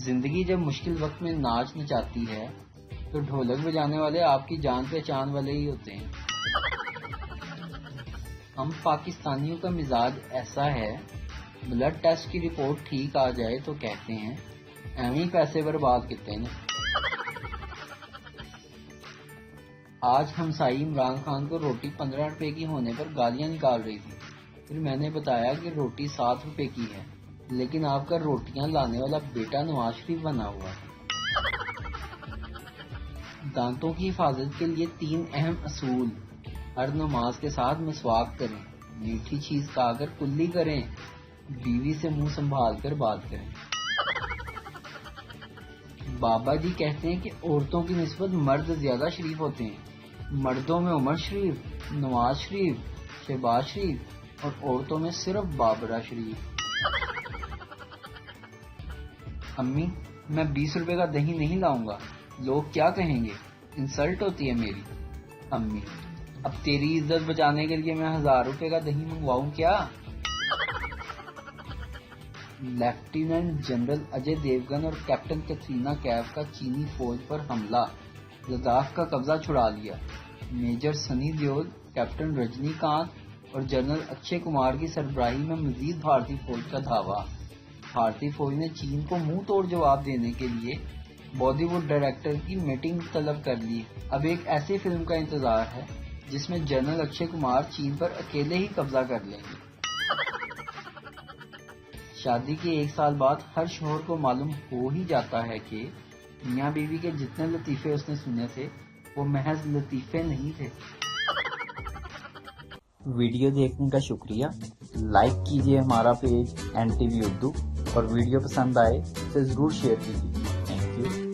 زندگی جب مشکل وقت میں ناچ نچاتی ہے تو ڈھولک بجانے والے آپ کی جان پہچان والے ہی ہوتے ہیں۔ ہم پاکستانیوں کا مزاج ایسا ہے، بلڈ ٹیسٹ کی رپورٹ ٹھیک آ جائے تو کہتے ہیں ایویں ہی پیسے برباد کیتے ہیں۔ آج ہمسائی عمران خان کو روٹی 15 روپے کی ہونے پر گالیاں نکال رہی تھی۔ پھر میں نے بتایا کہ روٹی 7 روپے کی ہے، لیکن آپ کا روٹیاں لانے والا بیٹا نواز شریف بنا ہوا ہے۔ دانتوں کی حفاظت کے لیے 3 اہم اصول: ہر نماز کے ساتھ مسواک کریں، میٹھی چیز کھا کر کلی کریں، بیوی سے منہ سنبھال کر بات کریں۔ بابا جی کہتے ہیں کہ عورتوں کی نسبت مرد زیادہ شریف ہوتے ہیں۔ مردوں میں عمر شریف، نواز شریف، شہباز شریف اور عورتوں میں صرف بابرہ شریف۔ امی، میں 20 روپے کا دہی نہیں لاؤں گا، لوگ کیا کہیں گے، انسلٹ ہوتی ہے میری۔ امی، اب تیری عزت بچانے کے لیے میں 1000 روپے کا دہی منگواؤں کیا؟ لیفٹیننٹ جنرل اجے دیوگن اور کیپٹن کیٹرینہ کیف کا چینی فوج پر حملہ، لداخ کا قبضہ چھڑا لیا۔ میجر سنی دیول، کیپٹن رجنی کانت اور جنرل اکشے کمار کی سربراہی میں مزید بھارتی فوج کا دھاوا۔ بھارتی فوج نے چین کو منہ توڑ جواب دینے کے لیے بالی ووڈ ڈائریکٹر کی میٹنگ طلب کر لی۔ اب ایک ایسی فلم کا انتظار ہے جس میں جنرل اکشے کمار چین پر اکیلے ہی قبضہ کر لیں گے۔ شادی کے 1 سال بعد ہر شوہر کو معلوم ہو ہی جاتا ہے کہ میاں بیوی کے جتنے لطیفے اس نے سنے تھے وہ محض لطیفے نہیں تھے۔ ویڈیو دیکھنے کا شکریہ۔ لائک کیجیے ہمارا پیج NTV اردو، اور ویڈیو پسند آئے تو ضرور شیئر کیجیے۔ Thank you.